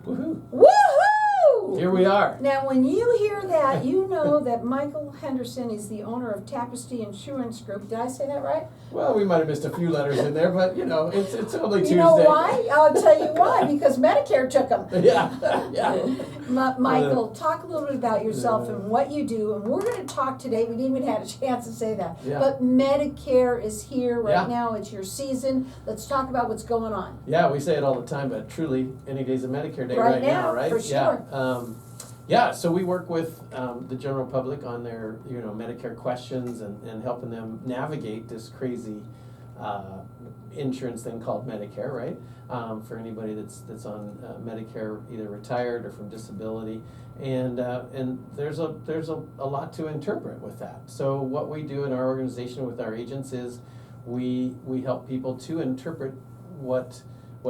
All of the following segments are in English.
Woohoo! Woohoo! Here we are. Now, when you hear that, you know that Michael Henderson is the owner of Tapestry Insurance Group. Did I say that right? Well, we might have missed a few letters in there, but it's only Tuesday. You know why? I'll tell you why. Because Medicare took them. Yeah. Michael, talk a little bit about yourself and what you do. And we're going to talk today. We didn't even have a chance to say that. Yeah. But Medicare is here right Yeah. now. It's your season. Let's talk about what's going on. Yeah, we say it all the time, but truly, any day's a Medicare day Right right now, now, right? for sure. Yeah, so we work with the general public on their Medicare questions and helping them navigate this crazy insurance thing called Medicare, right? For anybody that's on Medicare, either retired or from disability, and there's a lot to interpret with that. So what we do in our organization with our agents is we help people to interpret what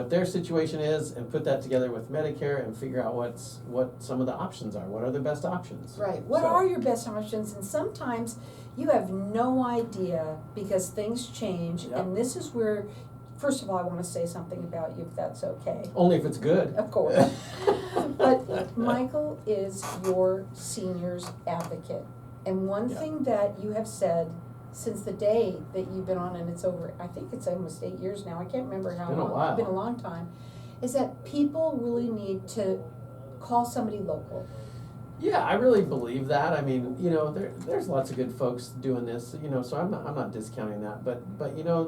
their situation is and put that together with Medicare and figure out what some of the options are. What are the best options? Right. What are your best options? And sometimes you have no idea because things change. Yep. And this is where, first of all, I want to say something about you, if that's okay. Only if it's good. Of course. But Michael is your seniors advocate. And one thing that you have said since the day that you've been on, and it's over, I think it's almost 8 years now, I can't remember how It's been a long, while. it's been a long time, is that people really need to call somebody local. Yeah, I really believe that. I mean, there's lots of good folks doing this, so I'm not discounting that, but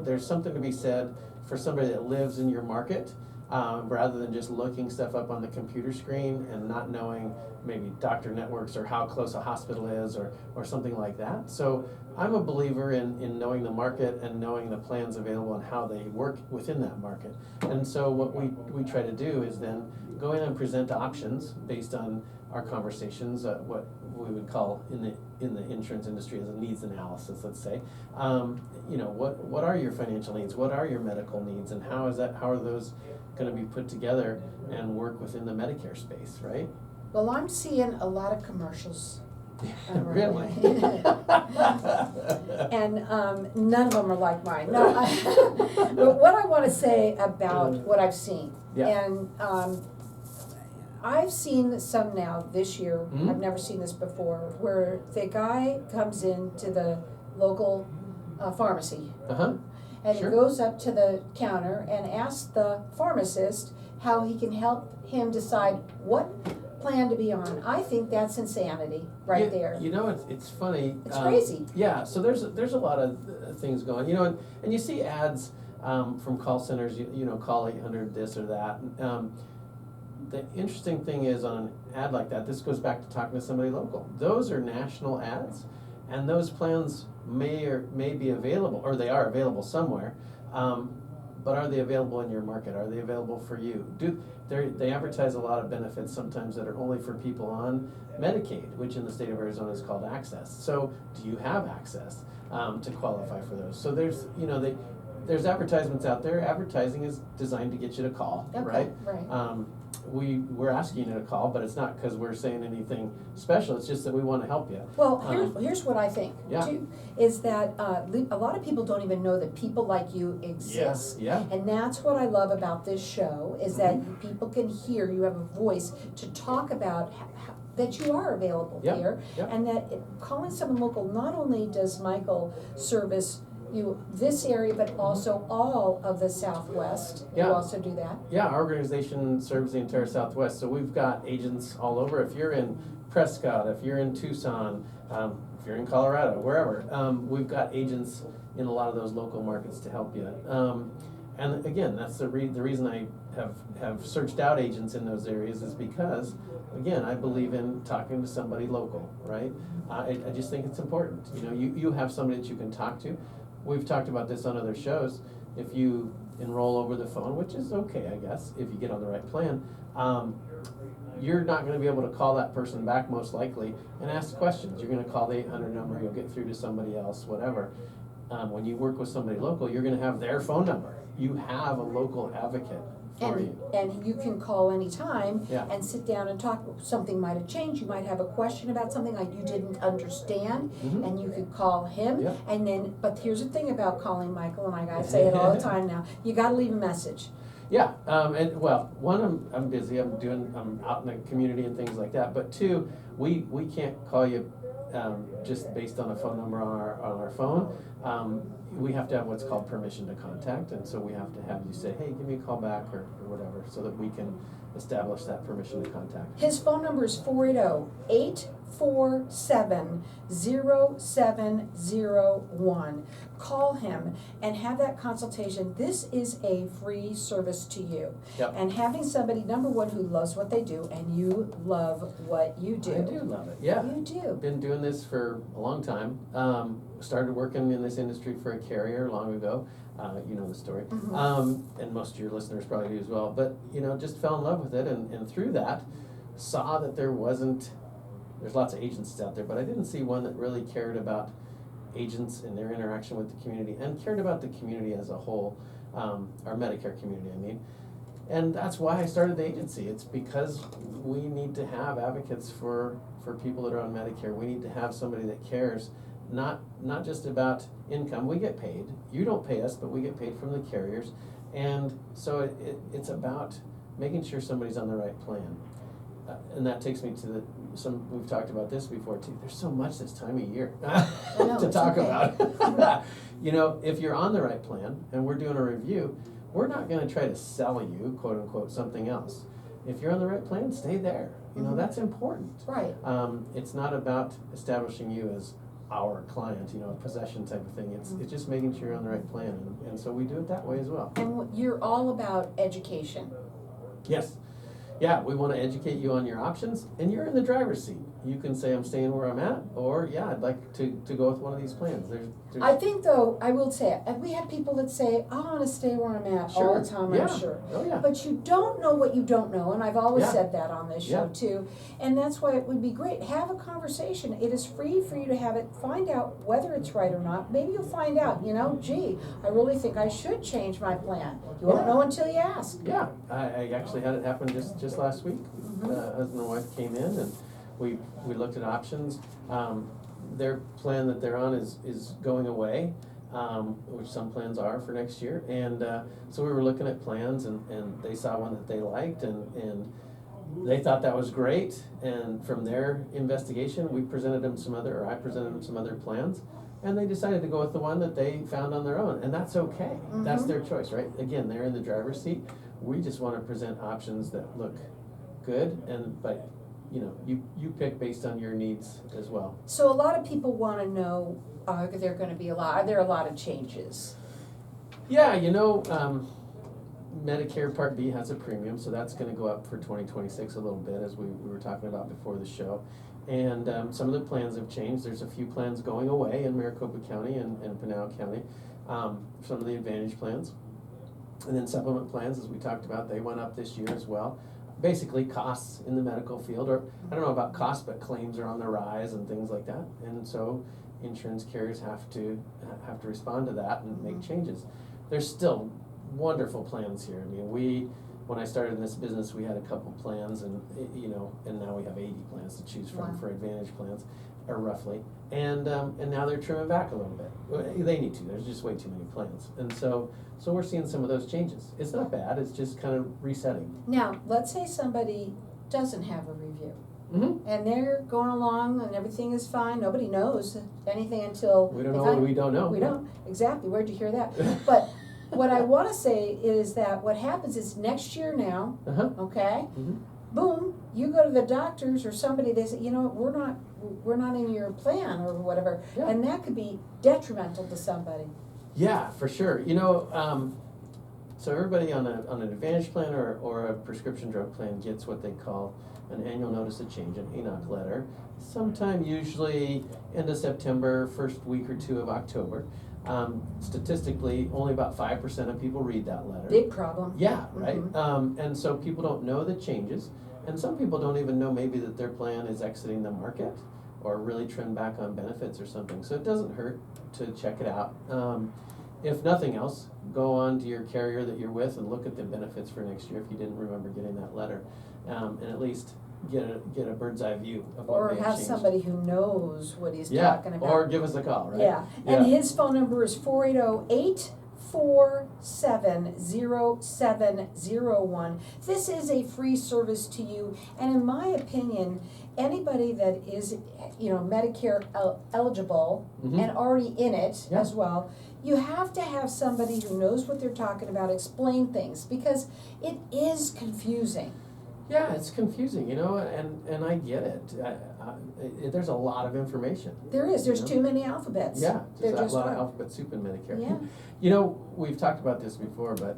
there's something to be said for somebody that lives in your market, rather than just looking stuff up on the computer screen and not knowing maybe doctor networks or how close a hospital is or something like that. So I'm a believer in knowing the market and knowing the plans available and how they work within that market. And so what we try to do is then go in and present options based on our conversations, what we would call in the insurance industry as a needs analysis, let's say. What are your financial needs? What are your medical needs? And how are those going to be put together and work within the Medicare space, right? Well, I'm seeing a lot of commercials. Really? And none of them are like mine. No, but what I want to say about what I've seen, and I've seen some now this year, Mm-hmm. I've never seen this before, where the guy comes into the local pharmacy and Sure. goes up to the counter and asks the pharmacist how he can help him decide what plan to be on. I think that's insanity right there. It's funny. It's crazy. Yeah, so there's a lot of things going, and you see ads from call centers, call 800 this or that. The interesting thing is on an ad like that, this goes back to talking to somebody local. Those are national ads, and those plans may be available, or they are available somewhere, but are they available in your market? Are they available for you? They advertise a lot of benefits sometimes that are only for people on Medicaid, which in the state of Arizona is called access. So do you have access to qualify for those? So there's advertisements out there. Advertising is designed to get you to call, right? Right. We're asking you to call, but it's not because we're saying anything special. It's just that we want to help you. Well, here's what I think, Yeah. too, is that a lot of people don't even know that people like you exist. Yeah. And that's what I love about this show, is that people can hear, you have a voice to talk about that you are available here, and that calling someone local, not only does Michael service this area, but also all of the Southwest. You also do that? Yeah, our organization serves the entire Southwest, so we've got agents all over. If you're in Prescott, if you're in Tucson, if you're in Colorado, wherever, we've got agents in a lot of those local markets to help you. And again, that's the reason I have searched out agents in those areas is because, again, I believe in talking to somebody local, right? I just think it's important. You have somebody that you can talk to. We've talked about this on other shows. If you enroll over the phone, which is okay, I guess, if you get on the right plan, you're not going to be able to call that person back most likely and ask questions. You're going to call the 800 number, you'll get through to somebody else, whatever. When you work with somebody local, you're going to have their phone number. You have a local advocate for you. And you can call anytime Yeah. and sit down and talk. Something might have changed. You might have a question about something like you didn't understand, and you could call him. Yeah. And then, but here's the thing about calling Michael, and I gotta say it all the time now, you gotta leave a message. Yeah, and well, one, I'm busy, I'm out in the community and things like that, but two, we can't call you, just based on a phone number on our phone. We have to have what's called permission to contact, and so we have to have you say, hey, give me a call back or whatever, so that we can establish that permission to contact. His phone number is 480-847-0701. Call him and have that consultation. This is a free service to you. Yep. And having somebody, number one, who loves what they do, and you love what you do. I do love it, yeah. You do. Been doing this for a long time. Started working in this industry for a carrier long ago. You know the story. Mhm. And most of your listeners probably do as well. But, just fell in love with it, and through that, saw that there's lots of agencies out there, but I didn't see one that really cared about agents and their interaction with the community, and cared about the community as a whole, our Medicare community, I mean. And that's why I started the agency. It's because we need to have advocates for people that are on Medicare. We need to have somebody that cares, not just about income. We get paid. You don't pay us, but we get paid from the carriers. And so it's about making sure somebody's on the right plan. And that takes me to we've talked about this before too. There's so much this time of year to talk about. If you're on the right plan and we're doing a review, we're not going to try to sell you, quote unquote, something else. If you're on the right plan, stay there. That's important. Right. It's not about establishing you as our client, a possession type of thing. It's just making sure you're on the right plan. And so we do it that way as well. And you're all about education. Yes. Yeah, we want to educate you on your options, and you're in the driver's seat. You can say, I'm staying where I'm at, or yeah, I'd like to go with one of these plans. I think though, I will say, we have people that say, I want to stay where I'm at all the time, yeah. I'm sure. Oh, yeah. But you don't know what you don't know, and I've always Yeah. said that on this show too. And that's why it would be great. Have a conversation. It is free for you to have it. Find out whether it's right or not. Maybe you'll find out, gee, I really think I should change my plan. You won't know until you ask. Yeah, I actually had it happen just last week. Husband and wife came in, and we looked at options. Their plan that they're on is going away, which some plans are for next year. And so we were looking at plans, and they saw one that they liked, and they thought that was great. And from their investigation, I presented them some other plans, and they decided to go with the one that they found on their own. And that's okay. That's their choice, right? Again, they're in the driver's seat. We just want to present options that look good, but you pick based on your needs as well. So a lot of people want to know, are there a lot of changes? Yeah, Medicare Part B has a premium, so that's going to go up for 2026 a little bit, as we were talking about before the show. And some of the plans have changed. There's a few plans going away in Maricopa County and Pinal County, some of the Advantage plans. And then supplement plans, as we talked about, they went up this year as well. Basically costs in the medical field, or I don't know about costs, but claims are on the rise and things like that. And so insurance carriers have to respond to that and make changes. There's still wonderful plans here. I mean, when I started in this business, we had a couple plans, and now we have 80 plans to choose from for Advantage plans, or roughly. And now they're trimming back a little bit. They need to. There's just way too many plans, and so we're seeing some of those changes. It's not bad. It's just kind of resetting. Now, let's say somebody doesn't have a review. And they're going along and everything is fine. Nobody knows anything until we don't know what we don't know. We don't. Exactly. Where'd you hear that? But what I want to say is that what happens is next year now, okay, boom, you go to the doctors or somebody, they say, we're not in your plan or whatever. Yeah. And that could be detrimental to somebody. Yeah, for sure. So everybody on an Advantage plan or a prescription drug plan gets what they call an annual notice of change, an ANOC letter, sometime usually end of September, first week or two of October. Statistically, only about 5% of people read that letter. Big problem. Yeah, right. And so people don't know the changes, and some people don't even know maybe that their plan is exiting the market or really trimmed back on benefits or something. So it doesn't hurt to check it out. If nothing else, go on to your carrier that you're with and look at the benefits for next year if you didn't remember getting that letter, and at least get a bird's eye view of what may have changed. Somebody who knows what he's talking about. Or give us a call, right? Yeah, and his phone number is 847-0701. This is a free service to you, and in my opinion, anybody that is, Medicare eligible Mhm. and already in it Yeah. as well, you have to have somebody who knows what they're talking about explain things, because it is confusing. Yeah, it's confusing, and I get it. There's a lot of information. There's You know? too many alphabets. Yeah, There just a just lot of are. alphabet soup in Medicare. Yeah. We've talked about this before, but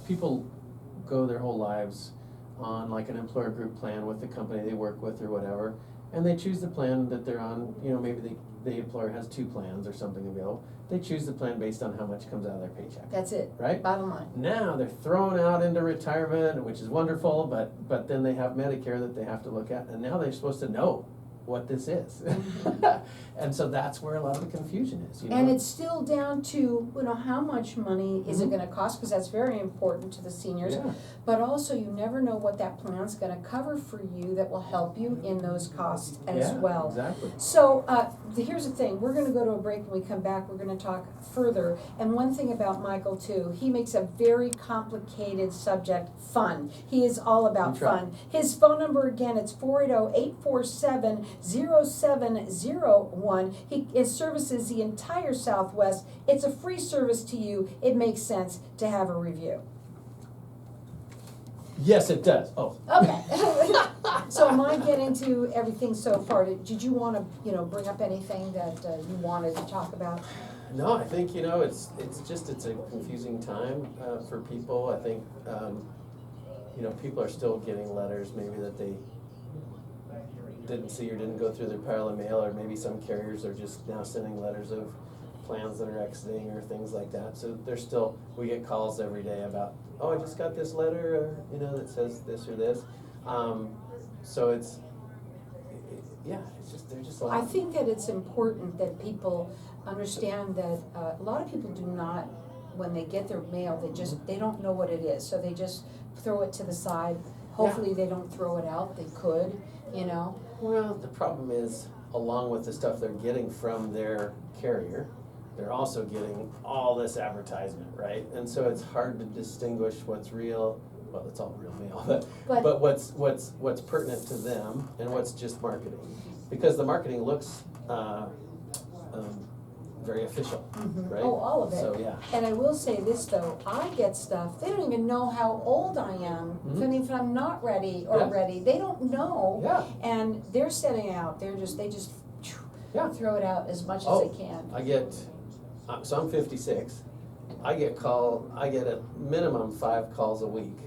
people go their whole lives on like an employer group plan with the company they work with or whatever, and they choose the plan that they're on. Maybe the employer has two plans or something available. They choose the plan based on how much comes out of their paycheck. That's it. Right? Bottom line. Now they're thrown out into retirement, which is wonderful, but then they have Medicare that they have to look at, and now they're supposed to know what this is. And so that's where a lot of the confusion is. And it's still down to, how much money is it Mhm. gonna cost, because that's very important to the seniors. Yeah. But also, you never know what that plan's gonna cover for you that will help you in those costs as Yeah, well. exactly. So, here's the thing, we're gonna go to a break. When we come back, we're gonna talk further. And one thing about Michael too, he makes a very complicated subject fun. He is all about We try. fun. His phone number again, it's 480-847-0701. He services the entire Southwest. It's a free service to you. It makes sense to have a review. Yes, it does. Oh. Okay. So am I getting to everything so far? Did you want to, bring up anything that you wanted to talk about? No, I think, it's a confusing time for people. I think, people are still getting letters maybe that they didn't see or didn't go through their pile of mail, or maybe some carriers are just now sending letters of plans that are exiting or things like that. So we get calls every day about, I just got this letter, that says this or this. So it's just a lot. I think that it's important that people understand that a lot of people do not, when they get their mail, they don't know what it is. So they just throw it to the side. Hopefully they don't throw it out. They could, Well, the problem is, along with the stuff they're getting from their carrier, they're also getting all this advertisement, right? And so it's hard to distinguish what's real. Well, it's all real mail, but what's pertinent to them and what's just marketing, because the marketing looks very official, right? Oh, all of it. So yeah. And I will say this though, I get stuff, they don't even know how old I am, if I'm not ready or Yeah. ready. They don't know. Yeah. And they're setting out, they just Yeah. throw it out as much as Oh, they can. I get, so I'm 56. I get a minimum 5 calls a week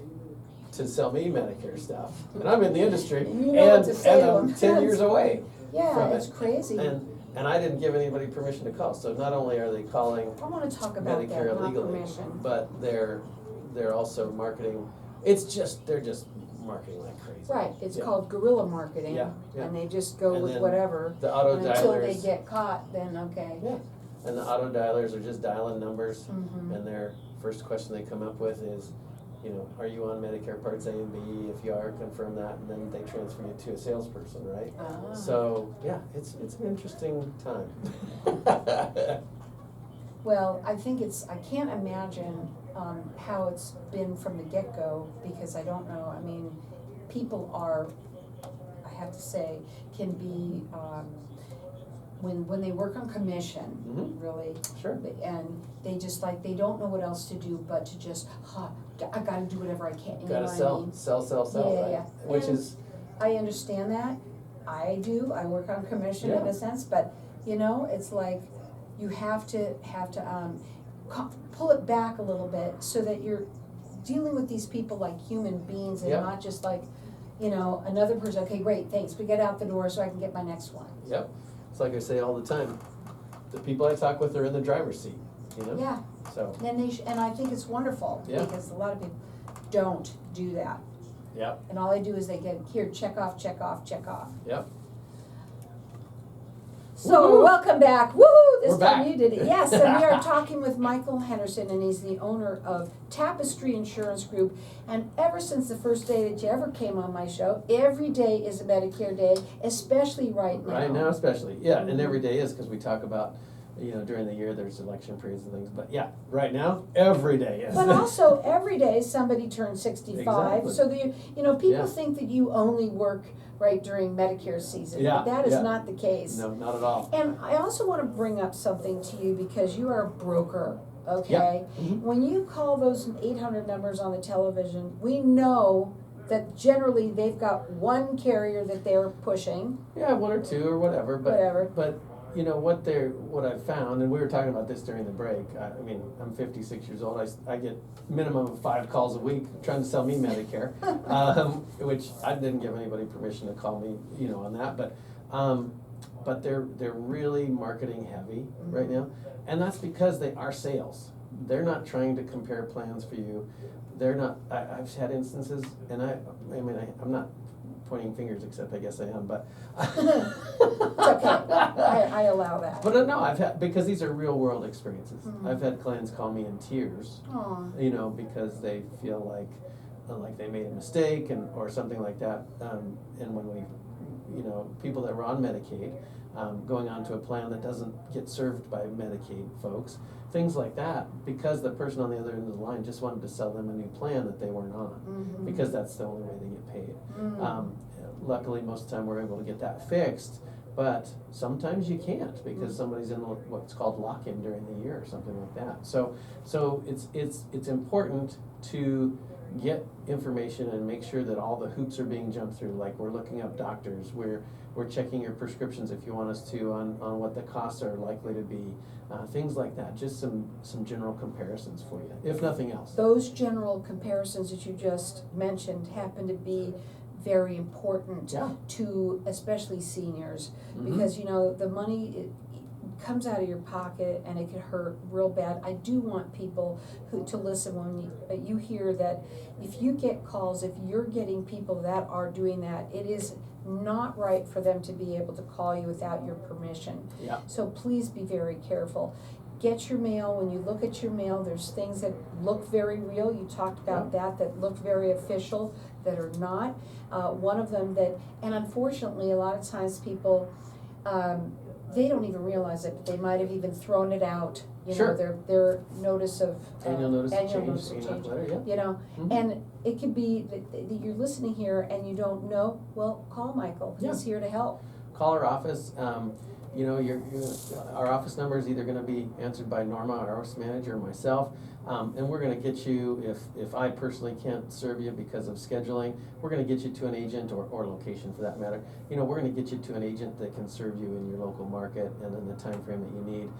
to sell me Medicare stuff. And I'm in the industry, You know what to say to I'm them. 10 years away Yeah, from it's it. crazy. And I didn't give anybody permission to call. So not only are they calling I wanna talk about that, Medicare not illegally, permission. but they're also marketing. They're just marketing like crazy. Right, it's Yeah. called guerrilla marketing. Yeah, yeah. And they just go And with then whatever. The auto And until they dialers. get caught, then okay. Yeah. And the auto dialers are just dialing numbers, Mhm. and their first question they come up with is, are you on Medicare Parts A and B? If you are, confirm that, and then they transfer you to a salesperson, right? Ah. So yeah, it's an interesting time. Well, I can't imagine how it's been from the get-go, because I don't know, people are, I have to say, can be, when they work on commission, Mhm. really. Sure. And they just they don't know what else to do but to just, I gotta do whatever I can, you know Gotta what I sell, mean? sell, Yeah, right? yeah. Which And is, I understand that, I do, I work on commission in Yeah. a sense, but, it's like, you have to pull it back a little bit so that you're dealing with these people like human beings and Yeah. not just like, another person, okay, great, thanks, we get out the door so I can get my next one. yep. It's like I say all the time, the people I talk with are in the driver's seat, Yeah, So, and and I think it's wonderful, Yeah. because a lot of people don't do that. yep, And all they do is they get, here, check off, check off, check off. yep. So, Woo-hoo. welcome back, woo, this We're time back. you did it, yes, and we are talking with Michael Henderson, and he's the owner of Tapestry Insurance Group, and ever since the first day that you ever came on my show, every day is a Medicare day, especially right now. Right now especially, yeah, and Mhm. every day is, because we talk about during the year, there's election periods and things, but yeah, right now, every day, yes. But also, every day somebody turns 65, Exactly. so people Yeah. think that you only work right during Medicare season. Yeah, But that is yeah. not the case. No, not at all. And I also want to bring up something to you because you are a broker, okay? Mhm. When you call those 800 numbers on the television, we know that generally they've got one carrier that they're pushing. Yeah, one or two or whatever, but. Whatever. But, what I've found, and we were talking about this during the break, I mean, I'm 56 years old, I get minimum of 5 calls a week trying to sell me Medicare, which I didn't give anybody permission to call me, on that, but they're really marketing heavy right now, and that's because they are sales. They're not trying to compare plans for you. They're not, I've had instances, and I'm not pointing fingers, except I guess I am, but. It's okay, I allow that. But no, because these are real world experiences. Mhm. I've had clients call me in tears, Aw. because they feel like they made a mistake or something like that. And when we, people that were on Medicaid, going on to a plan that doesn't get served by Medicaid folks, things like that, because the person on the other end of the line just wanted to sell them a new plan that they weren't on, Mhm. because that's the only way they get paid. Mm. Luckily, most of the time we're able to get that fixed, but sometimes you can't because somebody's in what's called lock-in during the year or something like that. So it's important to get information and make sure that all the hoops are being jumped through. Like, we're looking up doctors, we're checking your prescriptions if you want us to on what the costs are likely to be, things like that. Just some general comparisons for you, if nothing else. Those general comparisons that you just mentioned happen to be very important Yeah. to especially seniors, Mhm. because the money it comes out of your pocket and it can hurt real bad. I do want people to listen when you hear that if you get calls, if you're getting people that are doing that, it is not right for them to be able to call you without your permission. Yeah. So please be very careful. Get your mail. When you look at your mail, there's things that look very real. You talked about that look very official, that are not. One of them and unfortunately, a lot of times people, they don't even realize it, but they might have even thrown it out. Sure. Their notice of Annual notice of notice of change, change. letter, yeah. Mhm. And it could be that you're listening here and you don't know. Well, call Michael. He's here to help. Call our office. Our office number is either going to be answered by Norma, our office manager, or myself, and we're going to get you, if I personally can't serve you because of scheduling, we're going to get you to an agent or location for that matter. We're going to get you to an agent that can serve you in your local market and in the time frame that you need.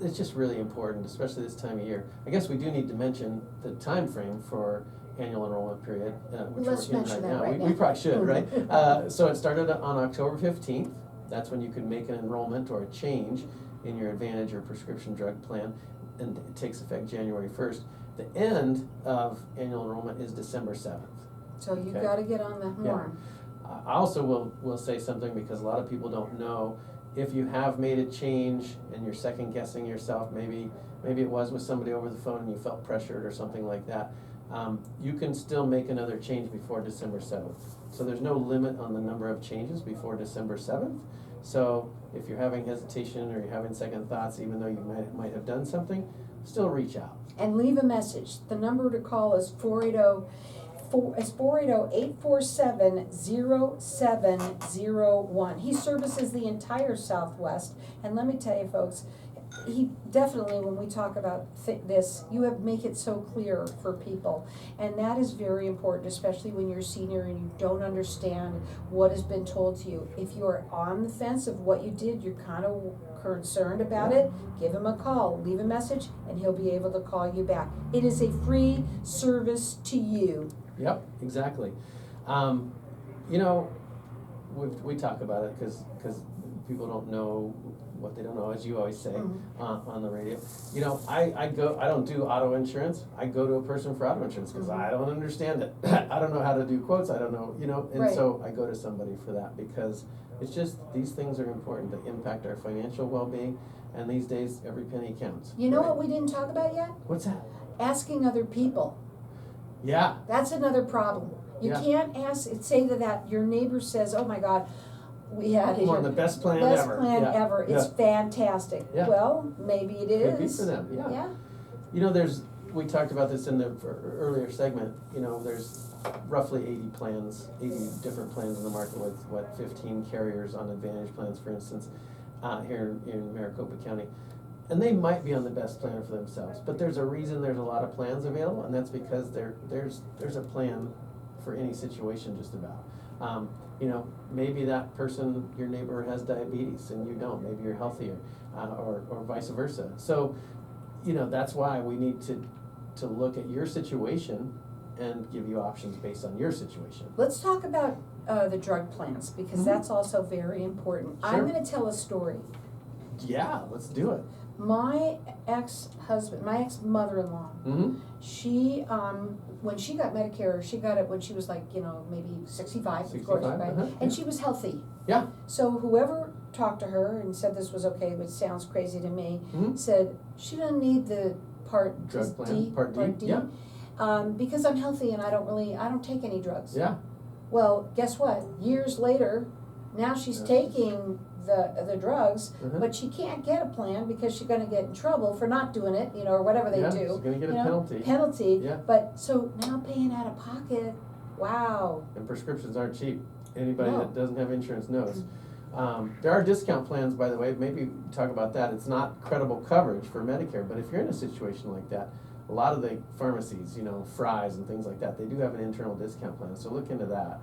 It's just really important, especially this time of year. I guess we do need to mention the time frame for annual enrollment period, which Let's we're in mention that right now. right We now. probably should, right? So it started on October 15th. That's when you can make an enrollment or a change in your Advantage or prescription drug plan, and it takes effect January 1st. The end of annual enrollment is December 7th. So you've Okay. got to get on the horn. I also will say something, because a lot of people don't know, if you have made a change and you're second guessing yourself, maybe it was with somebody over the phone and you felt pressured or something like that, you can still make another change before December 7th. So there's no limit on the number of changes before December 7th. So if you're having hesitation or you're having second thoughts, even though you might have done something, still reach out. And leave a message. The number to call is 480-847-0701. He services the entire Southwest, and let me tell you, folks, he definitely, when we talk about this, make it so clear for people, and that is very important, especially when you're a senior and you don't understand what has been told to you. If you're on the fence of what you did, you're kind of concerned about it, give him a call, leave a message, and he'll be able to call you back. It is a free service to you. Yep, exactly. We talk about it because people don't know what they don't know, as you always say, on the radio. I don't do auto insurance. I go to a person for auto insurance because I don't understand it. I don't know how to do quotes. I don't know, and Right. so I go to somebody for that, because it's just, these things are important. They impact our financial well-being, and these days, every penny counts. You know right? what we didn't talk about yet? What's that? Asking other people. Yeah. That's another problem. You Yeah. can't say that your neighbor says, oh my God, we had I'm on the best plan best ever. plan Yeah. ever, it's fantastic. Yeah. Well, maybe it is. Could be for them, yeah. Yeah, You know, we talked about this in the earlier segment, you know, there's roughly 80 different plans in the market with, 15 carriers on Advantage plans, for instance, here in Maricopa County. And they might be on the best plan for themselves, but there's a reason there's a lot of plans available, and that's because there's a plan for any situation just about. You know, maybe that person, your neighbor, has diabetes and you don't, maybe you're healthier, or vice versa. So, you know, that's why we need to look at your situation and give you options based on your situation. let's talk about the drug plans, because Mhm. that's also very important. Sure. I'm gonna tell a story. Yeah, let's do it. My ex-mother-in-law, Mm-hmm. she, when she got Medicare, she got it when she was like, maybe 65, of course, 65, right? uh-huh, And yeah. she was healthy. Yeah. So whoever talked to her and said this was okay, which sounds crazy to me, Mm-hmm. said she doesn't need the Part Drug plan, D, Part D, yeah. because I'm healthy and I don't take any drugs. Yeah. Well, guess what? Years later, now she's Yeah. taking the drugs, Uh-huh. but she can't get a plan because she's gonna get in trouble for not doing it, or whatever they Yeah, do. she's gonna get a you know, penalty. Penalty, Yeah. but so now paying out of pocket, wow. And prescriptions aren't cheap. Anybody No. that doesn't have insurance knows. There are discount plans, by the way, maybe talk about that. It's not credible coverage for Medicare, but if you're in a situation like that, a lot of the pharmacies, Fry's and things like that, they do have an internal discount plan, so look into that.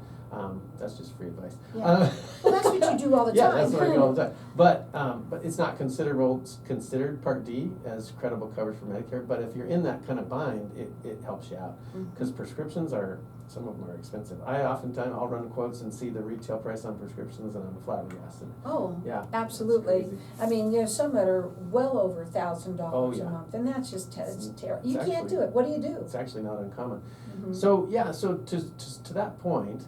That's just free advice. Yeah. Well, that's what you do all the Yeah, time. that's what I do all the time. But it's not considered Part D as credible coverage for Medicare, but if you're in that kind of bind, it helps you out. Mhm. Because prescriptions some of them are expensive. I'll run quotes and see the retail price on prescriptions and I'm flabbergasted. Oh, Yeah. it's absolutely. crazy. I mean, there's some that are well over $1,000 Oh, a yeah. month, and that's just it's terrible. it's You can't actually- do it. What do you do? It's actually not uncommon. Mhm. So, yeah, so to that point,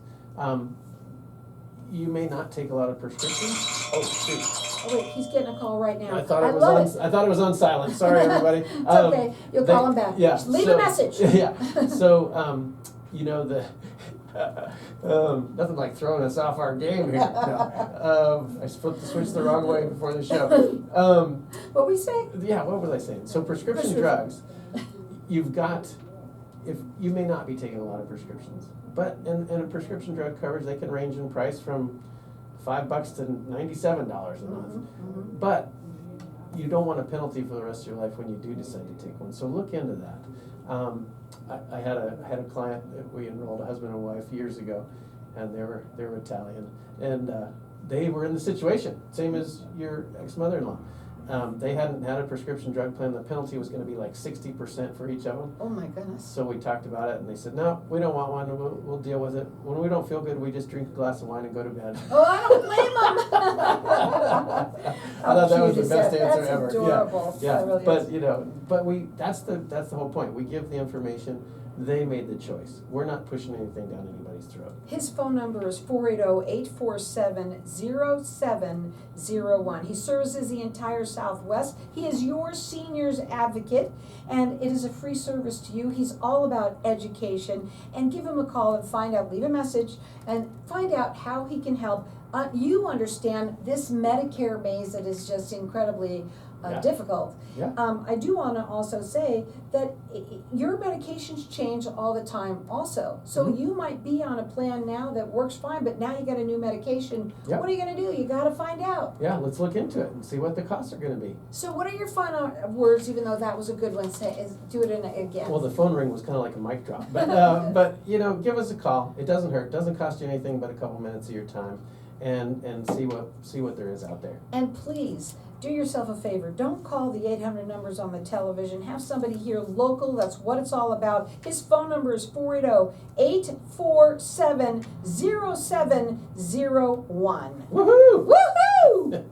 you may not take a lot of prescriptions. Oh, shoot. Oh wait, he's getting a call right now. I thought it was on silent. Sorry, everybody. It's okay. You'll call him back. Yeah. Just leave a message. Yeah. So, nothing like throwing us off our game here. No. I flipped the switch the wrong way before the show. What we say? Yeah, what was I saying? So prescription drugs, if you may not be taking a lot of prescriptions, but in a prescription drug coverage, they can range in price from $5 to $97 a month. Mhm. But you don't want a penalty for the rest of your life when you do decide to take one. So look into that. I had a client that we enrolled, a husband and wife, years ago, and they were Italian, and they were in the situation same as your ex-mother-in-law. They hadn't had a prescription drug plan. The penalty was going to be like 60% for each of them. Oh my goodness. So we talked about it, and they said, "No, we don't want one. We'll deal with it. When we don't feel good, we just drink a glass of wine and go to bed." Oh, I don't blame him. I thought that was the Cute is best that? answer That's ever. adorable. Yeah, That really but is. that's the whole point. We give the information. They made the choice. We're not pushing anything down anybody's throat. His phone number is 480-847-0701. He services the entire Southwest. He is your seniors advocate, and it is a free service to you. He's all about education. And give him a call and find out, leave a message, and find out how he can help you understand this Medicare maze that is just incredibly Yeah. difficult. Yeah. I do want to also say that your medications change all the time also. So Mhm. you might be on a plan now that works fine, but now you got a new medication. Yep. What are you going to do? You got to find out. Yeah, let's look into it and see what the costs are going to be. So what are your final words, even though that was a good one? Do it again. Well, the phone ring was kind of like a mic drop, but give us a call. It doesn't hurt. It doesn't cost you anything but a couple minutes of your time, and see what there is out there. And please, do yourself a favor. Don't call the 800 numbers on the television. Have somebody here local. That's what it's all about. His phone number is 480-847-0701. Woohoo! Woohoo!